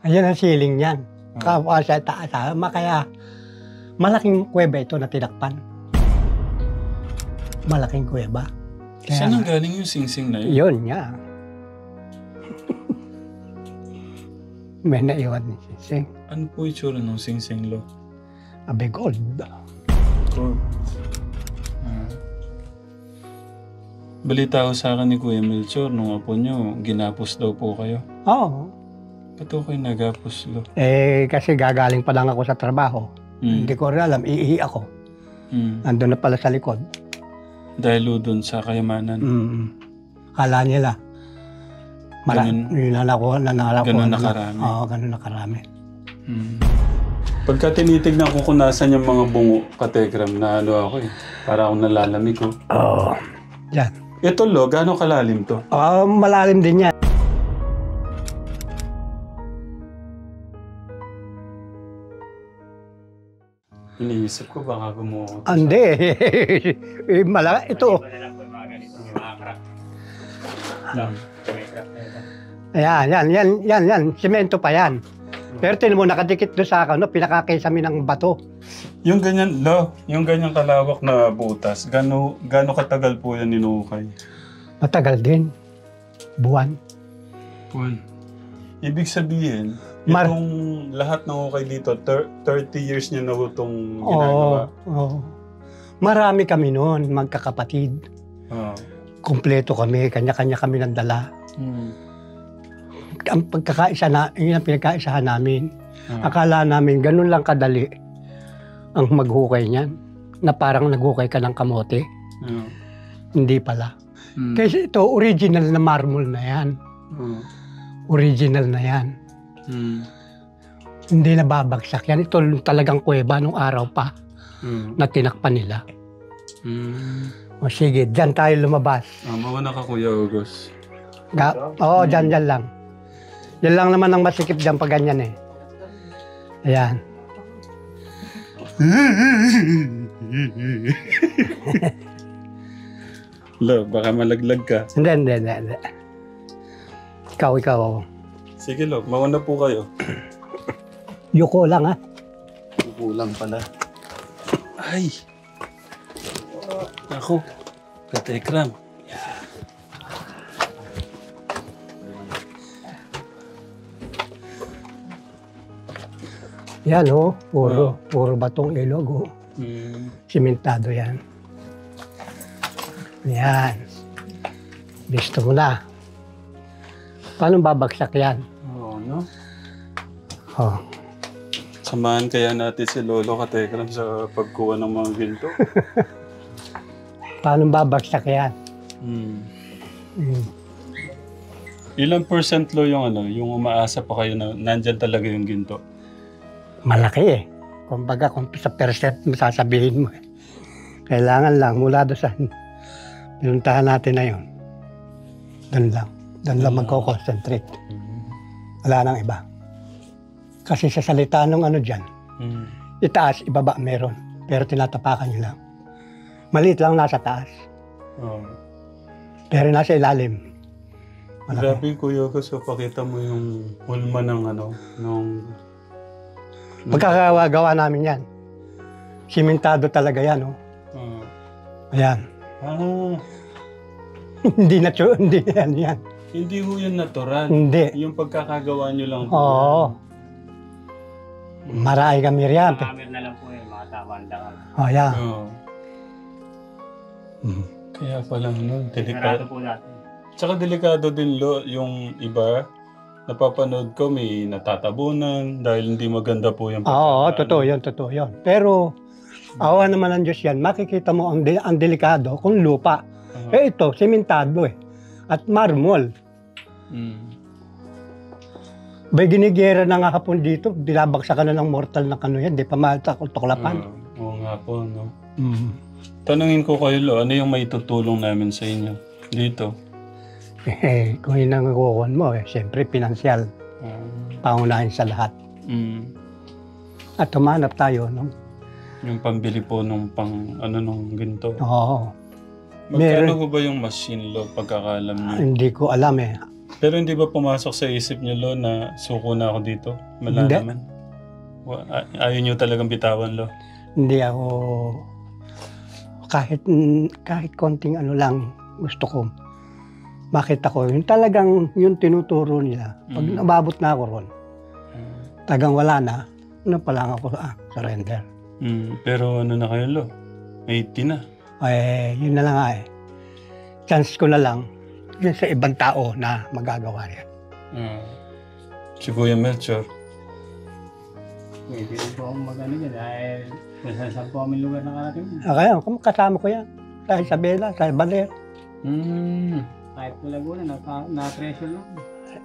Ayan ang ceiling niyan. Kapwa sa taas. Kaya malaking kuweba ito na tinakpan. Malaking kuweba. Saan ang galing yung singsing na yun? Yun nga. May naiwan ni singsing. Ano po itsura ng singsing lo? Abe gold. Gold. Balita ko sa akin ni Kuya Melchor, nung apo nyo, ginapos daw po kayo. Oo. Ba't ko kayo nagapos lo? Kasi gagaling pa lang ako sa trabaho. Hindi ko rin alam, iihi ako. Nandun na pala sa likod. Dahil doon sa kayamanan. Kala nila. Ganun nakarami. Oo, ganun nakarami. Pagka tinitignan ko kung nasan yung mga bungo, kategram, na ano ako eh. Para akong nalalamig ko. Oo. Yan. Ito lo, gano'ng kalalim to? Malalim din yan. Iniisip ko baka gumawa. Hindi. Ito. Yan. Semento pa yan. Pero tinan mo, nakadikit doon sa akin, pinakakisami ng bato. Yung ganyan, lo, yung ganyang kalawak na butas, gano'n katagal po yan ninukay? Matagal din. Buwan. Ibig sabihin, itong lahat ng ukay dito, 30 years niya na itong ginagawa. Oo. Marami kami noon, magkakapatid. Kompleto kami, kanya-kanya kami ng dala. Ang yun ang pinagkaisahan namin. Akala namin ganun lang kadali ang maghukay niyan, na parang naghukay ka ng kamote. Hindi pala. Kasi ito, original na marble na yan. Original na yan. Hindi na babagsak yan. Ito talagang kuweba nung araw pa na tinakpan nila. O sige, dyan tayo lumabas. Mauna ka, Kuya August. Oo, dyan lang. Yan lang naman ang masikip dyan pag ganyan eh. Ayan. Lo, baka malaglag ka. Hindi. Ikaw. Sige lo, mauna po kayo. Yuko lang ha. Yuko lang pala. Ay! Ako, katekram. Yan puro batong ilog Simentado yan. Yan. Gusto mo na. Paano babagsak yan? Oo, no? Oh. Samahan kaya natin si Lolo Katekram sa pagkuha ng mga ginto. Paano babagsak yan? Ilang percent lo yung yung umaasa pa kayo na nandyan talaga yung ginto? Malaki eh. Kumbaga, kung sa percent mo sasabihin mo eh. Kailangan lang mula doon sa pinuntahan natin na yun. Doon lang magko-concentrate. Wala nang iba. Kasi sa salita nung dyan, itaas, ibaba meron. Pero tinatapakan nyo lang. Maliit lang nasa taas. Pero nasa ilalim. Grabe, Kuya August, pakita mo yung hulma ng Pagkakagawa namin yan. Simentado talaga yan, Ayan. Hindi yan. Hindi ho yan natural. Hindi. Yung pagkakagawa nyo lang. Oo. Marami kami riyan. Camera na lang po mga tawang-tawang. Yan. Kaya pala, delikado. Po natin. Tsaka delikado din yung iba. Napapanood ko may natatabunan dahil hindi maganda po yung Oo, totoo yun. Pero, awa naman ng Diyos yan, makikita mo ang delikado kung lupa. Ito, simentado at marmol. Bay ginigera na nga hapon dito, binabagsakan na ng mortal na yan, di pa tuklapan. Oo nga po, no? Tanungin ko kayo, Lo, ano yung maitutulong namin sa inyo dito? Kung yun ang kukuhan mo, siyempre, pinansyal. Pangunahin sa lahat. At humanap tayo, Yung pambili po nung nung ginto. Oo. Magkano ko ba yung machine, Lo, pagkakalam niyo? Hindi ko alam Pero hindi ba pumasok sa isip niyo, Lo, na suko na ako dito? Wala Hindi. naman. Ayaw niyo talagang bitawan, Lo? Hindi ako, kahit konting ano lang gusto ko. Bakit ako? Yung talagang yung tinuturo nila. Pag nababot na ako ron, tagang wala na, ano pa lang ako surrender. Pero ano na kayo, Lo? 80 na. Yun na lang nga eh. Chance ko na lang yun sa ibang tao na magagawa yan. Si Kuya Melchor. Pwede rin po akong mag-ano dyan dahil kung saan po kami lugar nakarating. Kaya kasama ko yan. Sa Isabela, sa Baler. Kahit po Laguna, na-pressure lang.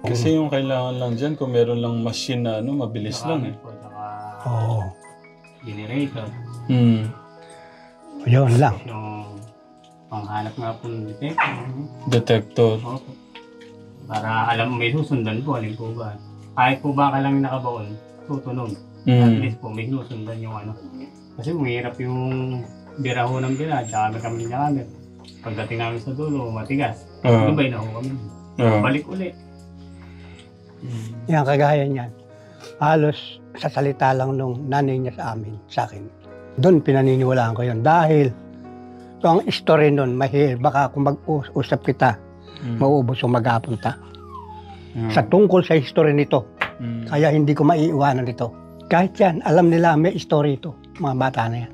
Kasi yung kailangan lang dyan, kung meron lang machine na mabilis lang eh. Po, saka Oo. generator. Yun lang. Yung panghanap nga po ng detector. Detector. Opo. Para alam mo, may susundan po, alin po ba. Kahit po ba ka lang nakabaon, tutunog. At least po, may susundan yung ano. Kasi mahirap yung biraho ng bira, tsaka kami niya kami. Pagdating namin sa dulo, matigas. Lubay na ho kami. Balik uli. Yan, kagaya niyan. Halos sa salita lang nung nanay niya sa amin, sa akin. Doon pinaniniwalaan ko yun. Dahil so, ang story nun, baka kung mag-usap kita, mauubos yung mag-apunta. Sa tungkol sa history nito. Kaya hindi ko maiiwanan ito. Kahit yan, alam nila may story ito, mga bata na yan.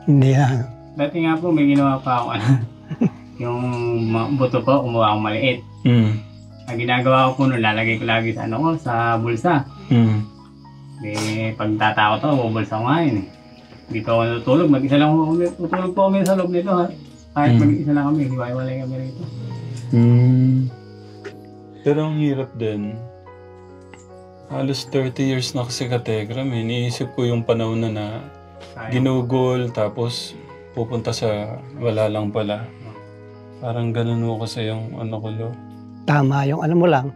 Hindi na. Dati nga po, may ginawa pa ako ano. Yung buto po, kumuha akong maliit. Ang ginagawa ko po nun, lalagay ko lagi sa ano ko, sa bulsa. Pag tatakot ako, bubulsa ko nga yun. Dito ako natutulog, mag-isa lang ako. Tutulog po kami sa loob nito ha. Kahit mag-isa lang kami, hiwalay kami rito. Pero ang hirap din. Halos 30 years na kasi kategram. Iniisip ko yung panahon na ginugol, tapos pupunta sa wala lang pala. Parang ganun mo kasi yung ano ko, Lo. Tama yung ano mo lang.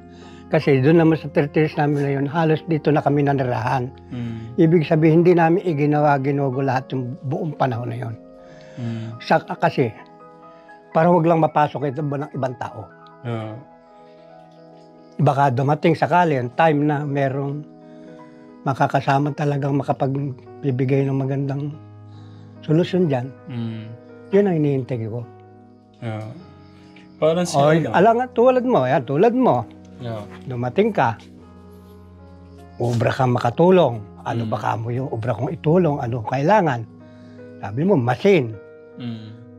Kasi doon naman sa 30 years namin na yun, halos dito na kami nanirahan. Ibig sabihin, hindi namin ginugo lahat yung buong panahon na yun. Kasi, para wag lang mapasok ito ng ibang tao. Baka dumating sakali ang time na merong makakasama talagang makapagbibigay ng magandang solusyon dyan. Yun ang hinihintay ko. Parang siya. Alang tulad mo, tulad mo. Dumating ka, obra kang makatulong. Ano ba ka mo yung obra kong itulong? Ano kailangan? Sabi mo, machine.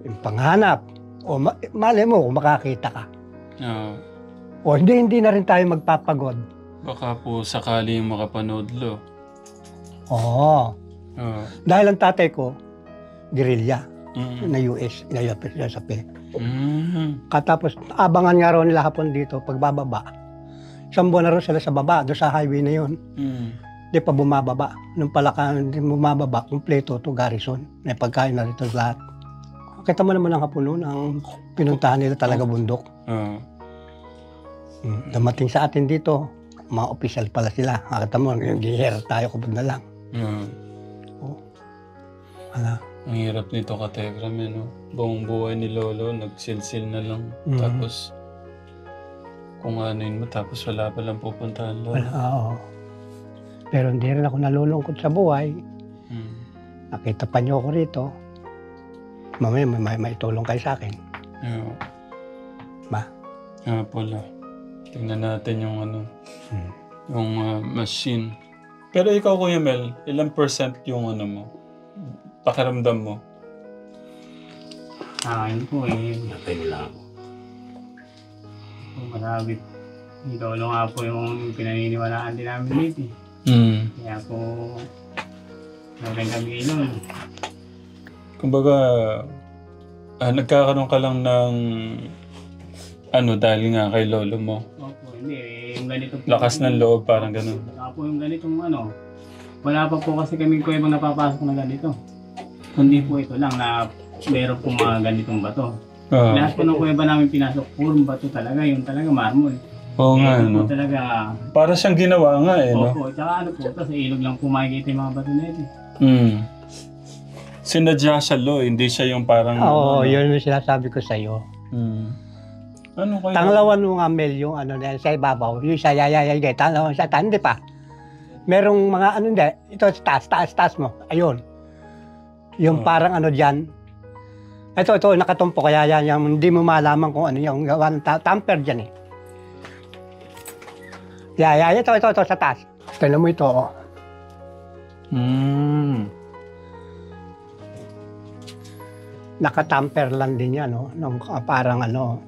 Yung panghanap. O mali mo kung makakita ka. O hindi na rin tayo magpapagod. Baka po sakali yung makapanood, Lo. Oo. Dahil ang tatay ko, guerrilla na US, sa P. Katapos, abangan nga rin nila hapon dito, pagbababa. Isang buwan na rin sila sa baba, doon sa highway na yun. Di pa bumababa. Nung pala ka bumababa, kumpleto to garrison. May pagkain na rito lahat. Kita mo naman ang hapon noon, ang pinuntahan nila talaga bundok. Dumating sa atin dito, mga opisyal pala sila. Kita mo, yung giher tayo kubod na lang. Ang hirap nito kategram, no? Buong buhay ni Lolo, nagsilsil na lang. Tapos, kung anuin mo, tapos wala pa lang pupuntahan, Lolo. Oo. Pero hindi rin ako nalulungkot sa buhay. Nakita pa niyo ako rito. Mamaya may tulong kayo sa akin. Ba? Pala. Tingnan natin yung yung machine. Pero ikaw, Kuya Mel, ilang % yung ano mo? Pakiramdam mo? Yun po Natay mo lang ako. Masabi. Ito nga po yung pinaniniwalaan din namin dito. Kaya po, narin kami nun. Kumbaga, nagkakaroon ka lang ng dahil nga kay Lolo mo. Opo, hindi. Yung ganito po. Lakas ng loob, parang ganun. Wala po yung ganitong wala pa po kasi kami kuwebang napapasok na ganito. Kundi po ito lang na meron po mga ganitong bato. Lahat po ng kuweba namin pinasok, purong bato talaga. Yung talaga marmol. Oo nga, no? Talaga, para siyang ginawa nga, no? Opo, tsaka sa ilog lang po makikita yung mga bato na ito. Sinadya siya, Lo, hindi siya yung parang... Oo, yun yung sinasabi ko sa'yo. Ano kaya? Tanglawan mo nga Mel yung ano na yan, sa ibabaw. Yung sa yayayay, tanglawan sa taas, hindi pa. Merong mga ano hindi. Ito sa taas mo. Ayun. Yung parang ano dyan. Ito, nakatumpo. Kaya yan, yung hindi mo malaman kung ano yung gawa ng tamper dyan eh. Yayay, ito sa taas. Tignan mo ito, oh. Nakatamper lang din yan, no? Nung parang ano,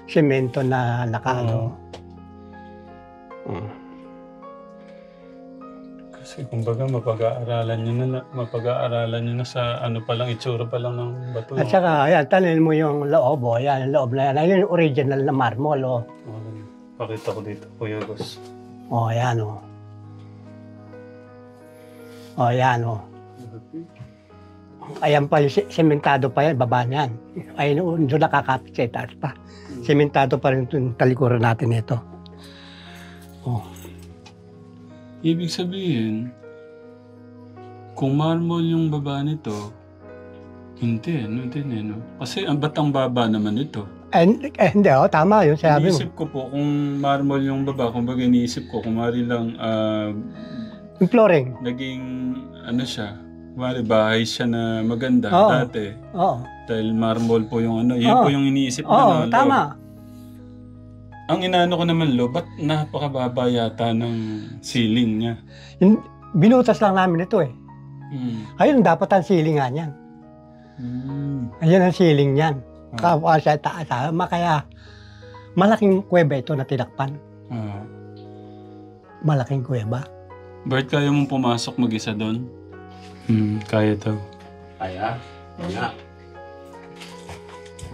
semento na nakaano. Kasi kumbaga mapag-aaralan nyo na sa ano pa lang, itsura pa lang ng bato. At saka, ayan, tanin mo yung loob, oh. Ayan, yung loob na yan. Ayun yung original na marmol, oh. Pakita ko dito, Kuya Gus. Oh, ayan, oh. Oh, ayan, oh. Ayan pa yung sementado pa yan, baba niyan. Ayun, doon nakakapit sa itaas pa. Sementado pa rin yung talikuran natin ito. Oh. Ibig sabihin, kung marmol yung baba nito, hindi, ano din eh, no? Kasi ba't ang baba naman ito? Hindi, oh, tama yun, sabi mo. Iniisip ko po, kung marmol yung baba, kumbaga iniisip ko, kung mari lang, Yung flooring. naging, ano siya, kumari bahay siya na maganda dati. Oo. Dahil marmol po yung ano, yun po yung iniisip ko. Oo, tama. Ang inaano ko naman, ba't napakababa yata ng ceiling niya? Binutas lang namin ito eh. Ayun, dapat ang ceiling nga niyan. Ayun ang ceiling niyan. Kapwa sa taas, kaya malaking kuweba ito na tinakpan. Malaking kuweba. Bert, kaya mong pumasok mag-isa doon? Kaya daw. Kaya? Kaya.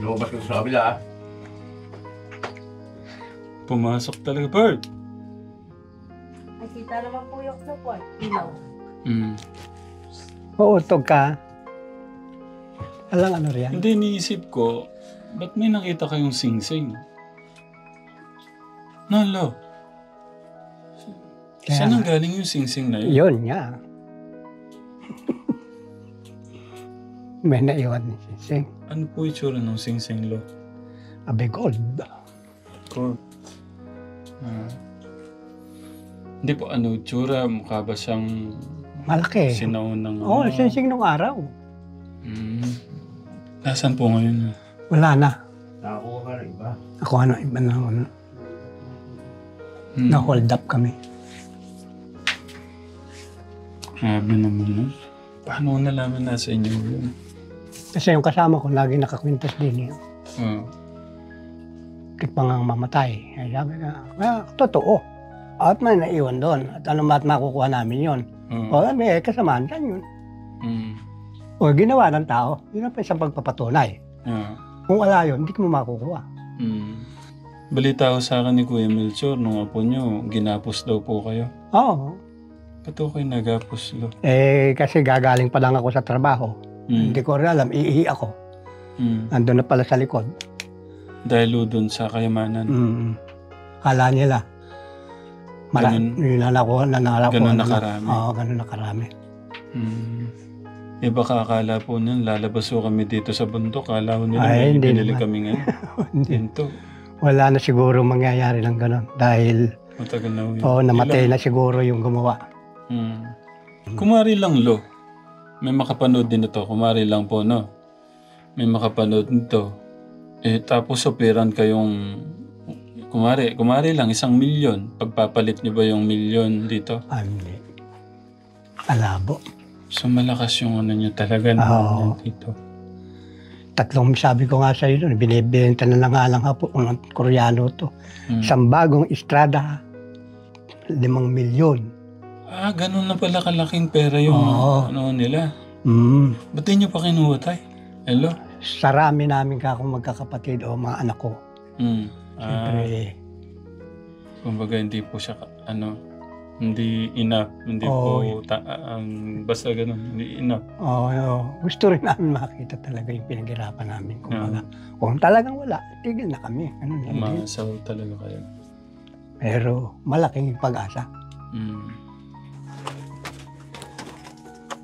Lumabas ko sa kabila, Pumasok talaga, Bert! Nakita naman po yung support. Ilaw. Uutog ka. Alang ano riyan? Hindi, iniisip ko, ba't may nakita kayong sing-sing? Nalo. Saan ang galing yung sing-sing na yun? Yun nga. May naiwan ni Sing. Ano po itsura ng sing-sing, Lo? Abe gold. Gold. Hindi po, ano itsura? Mukha ba siyang Malaki. sinaon ng... Oo, Sing nung araw. Nasaan po ngayon? Wala na. Nakakuha ka na iba. Ako ano, iba na ano. Na-hold up kami. Grabe naman, no? Paano ko nalaman nasa inyo yun? Kasi yung kasama ko, lagi nakakwintas din yun. Tikpang mamatay. Ay, sabi na, totoo. At may naiwan doon. At ano makukuha namin yun. O, may kasamaan kan yun. O, ginawa ng tao. Yun ang isang pagpapatunay. Kung wala yun, hindi mo makukuha. Balita ko sa akin ni Kuya Melchor, nung apo nyo, ginapos daw po kayo. Oo. Ba't ako kayo nagapos, Lo? Kasi gagaling pa lang ako sa trabaho. Hindi ko rin alam, iihi ako. Andun na pala sa likod. Dahil doon sa kayamanan. Kala nila. Yun na ako. Ganun nakarami. Oo, ganun nakarami. Baka akala po nun, lalabas po kami dito sa bundok. Akala ko nila Ay, may hindi binili naman. kami ngayon. Ginto. Wala na siguro mangyayari ng ganun. Dahil Matagal na yun. namatay na siguro yung gumawa. Kumari lang, Lo. May makapanood din ito. Kumari lang po, no? May makapanood nito. Tapos operan kayong... Kumari lang, 1 milyon. Pagpapalit niyo ba yung milyon dito? Hindi. Alabo. So malakas yung ano niyo talaga na dito. Tatlong sabi ko nga sa iyo doon, binibenta na lang nga lang hapo ng Koreano to. Isang bagong estrada, 5 milyon. Ganun na pala kalaking pera yung ano nila. Ba't di niyo pa kinuha tayo? Hello? Sarami namin kakong magkakapatid o mga anak ko. Siyempre, kumbaga hindi po siya, hindi enough. Hindi po, basta ganun, hindi enough. Gusto rin namin makita talaga yung pinaghirapan namin. Kung talagang wala, tigil na kami. Umasaw talaga kayo. Pero malaking pag-asa.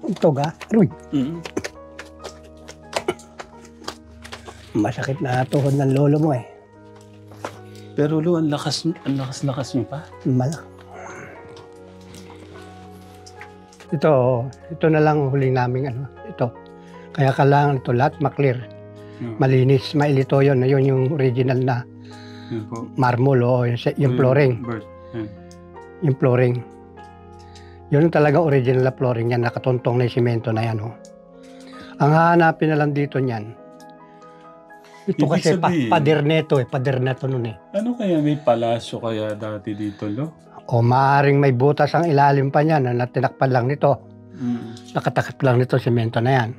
Ito ga? Aroy. Masakit na tuhod ng lolo mo eh. Pero lo, ang lakas niyo pa. Malak. Ito na lang huling naming ano. Ito. Kaya kailangan ito lahat maklear. Malinis, mailito yun. Yun yung original na Yun po. marmol o yung flooring. Yan. Yung flooring. Yun talaga original na flooring yan. Nakatuntong na yung simento na yan. Oh. Ang hahanapin na lang dito niyan. Ito Ibig kasi sabihin- paderneto eh. Paderneto nun eh. Ano kaya may palasyo kaya dati dito, lo? O maaaring may butas ang ilalim pa niyan na tinakpan lang nito. Mm. Nakatakip lang nito simento na yan.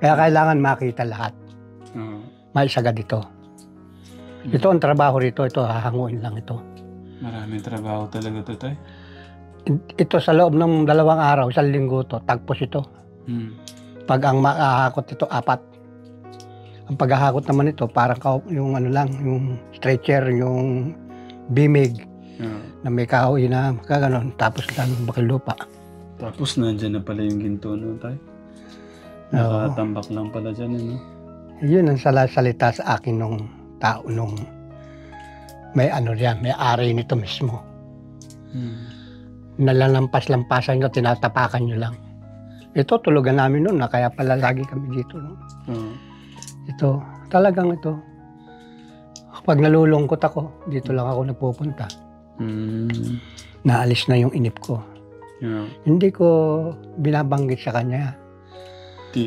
Kaya kailangan makita lahat. Maisagad ito. Ito ang trabaho rito. Ito hahanguin lang ito. Maraming trabaho talaga to, tay. Ito sa loob ng 2 araw, 1 linggo to, tagpos ito. Mm. Pag ang makahakot ito, 4. Ang paghahakot naman ito, parang yung ano lang, yung stretcher, yung bimig na may kahoy na kaganon, tapos lang bakal lupa. Tapos nandyan na pala yung ginto, no, tay? Oo. Nakatambak lang pala dyan, no? Yun ang salita sa akin nung tao nung may ano riyan, may ari nito mismo. Nalalampas-lampasan nyo, tinatapakan nyo lang. Ito, tulugan namin noon na kaya pala lagi kami dito. No? Ito, talagang ito. Kapag nalulungkot ako, dito lang ako nagpupunta. Naalis na yung inip ko. Yeah. Hindi ko binabanggit sa kanya.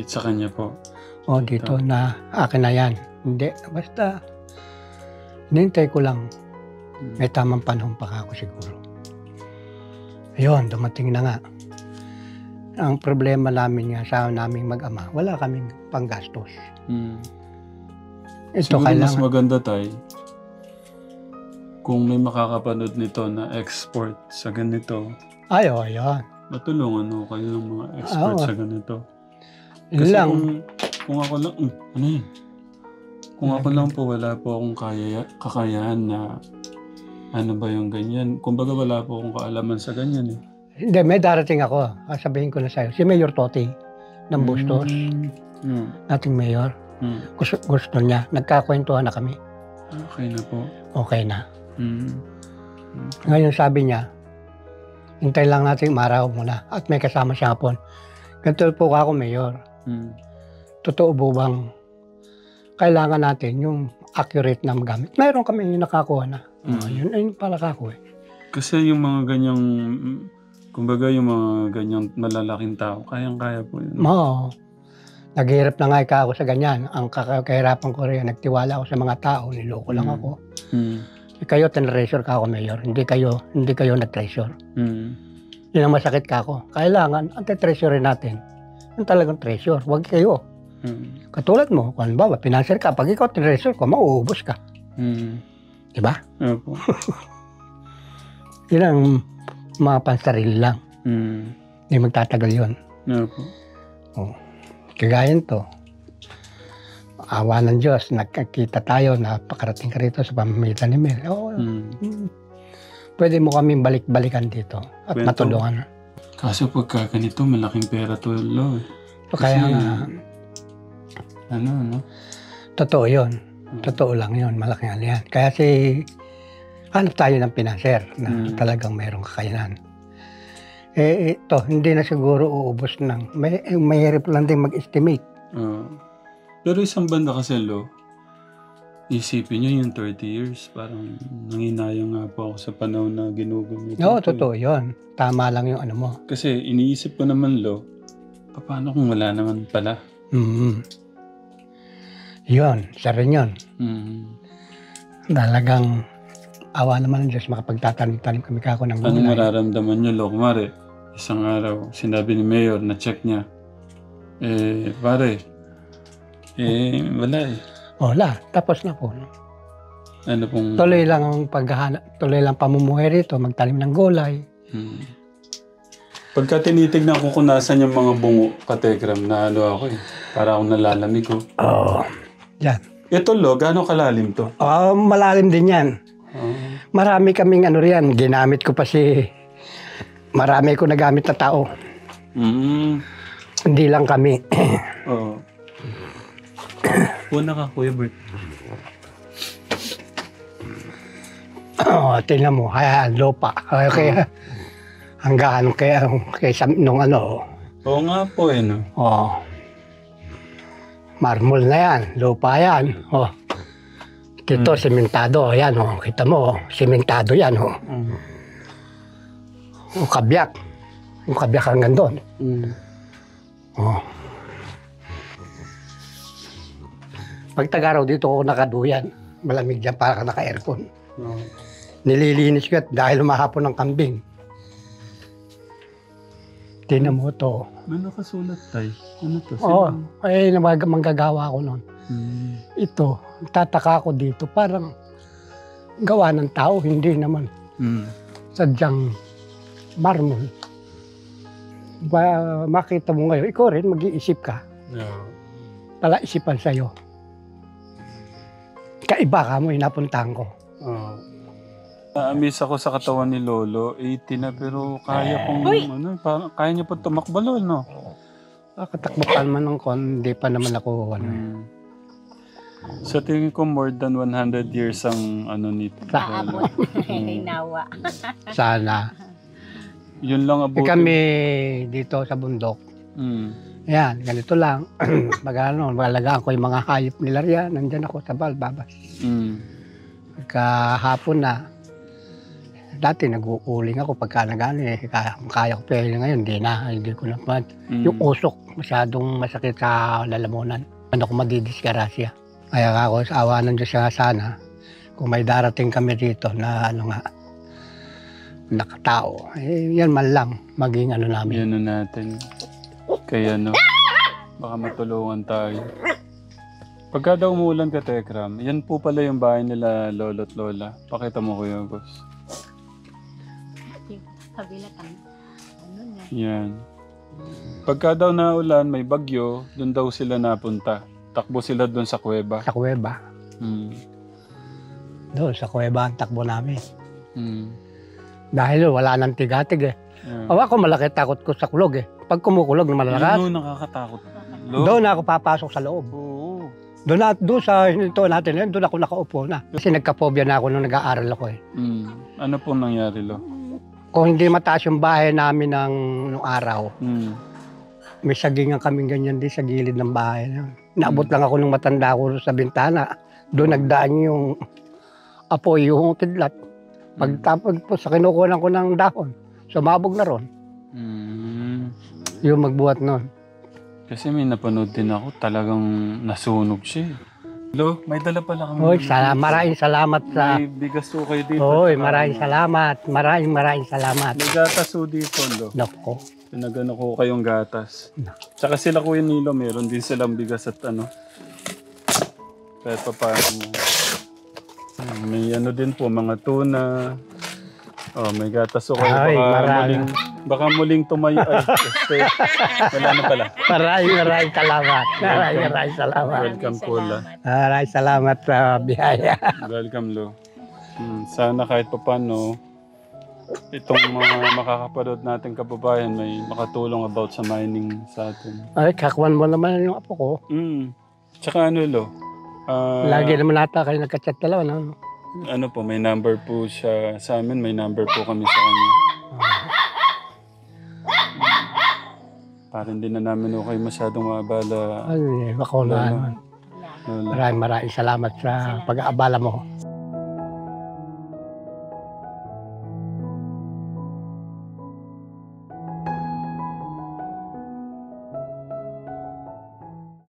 Sa kanya po. O dito na akin na yan. Hindi, basta hinintay ko lang. May tamang panahon pa ako siguro. Ayun, dumating na nga. Ang problema namin nga sa naming mag-ama, wala kaming panggastos. Ito Siguro mas kailangan. maganda, tay, kung may makakapanood nito na export sa ganito, Ayun. matulungan ho kayo ng mga expert Oo. sa ganito. Yun Kasi lang. kung ako lang, ano yun? Kung ako lang po, wala po akong kakayahan na ano ba yung ganyan. Kumbaga wala po akong kaalaman sa ganyan eh. Hindi, may darating ako. Sabihin ko na sa'yo. Si Mayor Toti ng Bustos, ating mayor. Gusto niya. Nagkakwentuhan na kami. Okay na po. Okay na. Ngayon sabi niya, hintay lang natin maraw muna. At may kasama siya hapon. Ganito po ako, Mayor. Totoo po bang kailangan natin yung accurate na magamit? Mayroon kami yung nakakuha na. Yun pala kako eh. Kasi yung mga ganyang, kumbaga yung mga ganyang malalaking tao, kayang-kaya po yun. Oo. Naghihirap na nga ako sa ganyan. Ang kahirapan ko rin, nagtiwala ako sa mga tao, niloko lang ako. Kayo, tinreasure ka ako, Mayor. Hindi kayo nag-treasure. Yun ang masakit ka ako. Kailangan, ang treasure natin, yung talagang treasure. Huwag kayo. Katulad mo, kung ba, pinanser ka, pag ikaw tinreasure ko, mauubos ka. Diba? Opo. Yun ang mga pansarili lang. Hindi magtatagal yun. Opo. Kagayan to. Awa ng Diyos, nagkakita tayo, napakarating ka rito sa pamamagitan ni Mel. Pwede mo kaming balik-balikan dito at Kwento. matulungan. Kaso pagka ganito, malaking pera to, lo. So, kaya nga, ano? totoo yun. Totoo lang yun, malaking ano yan. Kaya hanap tayo ng pinanser na talagang mayroong kakayanan. Ito, hindi na siguro uubos ng, mahirap lang din mag-estimate. Pero isang banda kasi, lo, isipin nyo yung 30 years, parang nanginayang nga po ako sa panahon na ginugol nito. Oo, totoo yun. Tama lang yung ano mo. Kasi iniisip ko naman, lo, paano kung wala naman pala? Yun, isa rin yun. Talagang awa naman ng Diyos, makapagtatanim-tanim kami kako ng Ano gulay. mararamdaman nyo, lo? Kumari, isang araw, sinabi ni Mayor, na-check niya, pare, wala eh. Wala, tapos na po. Ano pong... Tuloy lang ang paghahanap, tuloy lang pamumuhay rito, magtanim ng gulay. Pagka tinitignan ko kung nasan yung mga bungo, kategram, na ano ako eh. Para akong nalalamig ko. Yan. Ito, lo, gaano kalalim to? Malalim din yan. Marami kaming ano riyan, ginamit ko pa marami ko nagamit na tao. Hindi lang kami. Oo. Una ka, Kuya Bert. Oh, tingnan mo, lupa. Kaya hanggang kaya nung ano, Oo nga po eh, no? oh, marmol na yan, lupa yan. Oh. Dito, sementado, yan, oh. Kita mo, sementado yan, oh. Yung kabyak hanggang doon. Oh. Pag tagaraw dito ako nakaduyan, malamig dyan para ka naka-aircon. Oh. Nililinis ko at dahil umahapon ng kambing. Tingnan mo to. May nakasulat tayo. Ano to? Oo, ay manggagawa ko noon. Hmm. Ito, tataka ko dito, parang gawa ng tao, hindi naman. Sadyang marmol. Makita mo ngayon, ikaw rin mag-iisip ka. Yeah. Pala-isipan sa'yo. Kaiba ka mo, inapuntahan ko. Na-amaze ako sa katawan ni Lolo. 80 na pero kaya kong, kaya niya pa tumakbo, Lolo, no? Katakbakan man ng kon, hindi pa naman ako, Sa tingin ko, more than 100 years ang ano nito. Paabot. Nawa. Sana. Yun lang abot. Kami dito sa bundok. Yan, ganito lang. Malagaan ko yung mga hayop nila riyan. Nandyan ako sa balbabas. Kahapon na, dati nag-uuling ako pagka nagano kaya ko pero ngayon, hindi ko naman. Yung usok, masyadong masakit sa lalamunan. Ano ko madidiskarasya. Kaya ako sa awa ng Diyos nga sana, kung may darating kami dito na nakatao, yan man lang, maging namin. Yan natin. Kaya baka matulungan tayo. Pagka daw umuulan ka, Tekram, yan po pala yung bahay nila Lolo at Lola. Pakita mo, Kuya Gus. Kabila kami. Na? Yan. Pagka daw naulan, may bagyo, doon daw sila napunta. Takbo sila doon sa kuweba. Sa kuweba. Doon sa kuweba ang takbo namin. Dahil wala nang tigatig eh. Ako malaki takot ko sa kulog eh. Pag kumukulog na malalakas, nakakatakot. doon ako papasok sa loob. Oo. Doon sa hinito natin, doon ako nakaupo na. Kasi nagka-phobia na ako nung nag-aaral ako eh. Ano pong nangyari, Lo? Kung hindi mataas yung bahay namin nung araw, may sagingan kaming ganyan din sa gilid ng bahay. Naabot lang ako nung matanda ko sa bintana. Doon nagdaan yung apoy, yung kidlat. Pagtapos po sa kinukunan ko ng dahon, sumabog na ron. Yung magbuhat nun. Kasi may napanood din ako, talagang nasunog siya. Lo, may dala pala kami. Oy, maraming salamat sa... May bigas po kayo dito. Oy, maraming salamat. Maraming salamat. May gatas po dito, Lo. Nako. Pinagano ko kayong gatas. Tsaka sila Kuya Nilo, meron din silang bigas at kahit pa paano. May din po, mga tuna. May gatas ko kayo. Ay, Baka muling tumayo. Ay, wala na pala. Maraming salamat. Maraming salamat. Welcome po, La. Maraming salamat sa biyaya. Welcome, Lo. Sana kahit pa paano, itong mga makakapanood natin kababayan may makatulong about sa mining sa atin. Ay, kakuan mo naman yung apo ko. Tsaka Lo? Lagi naman nata kayo nagka-chat dalawa. Ano po, may number po siya sa amin, may number po kami sa kanya. Para hindi na namin kayo masyadong maabala. Ay, ako na. Maraming salamat sa pag-aabala mo.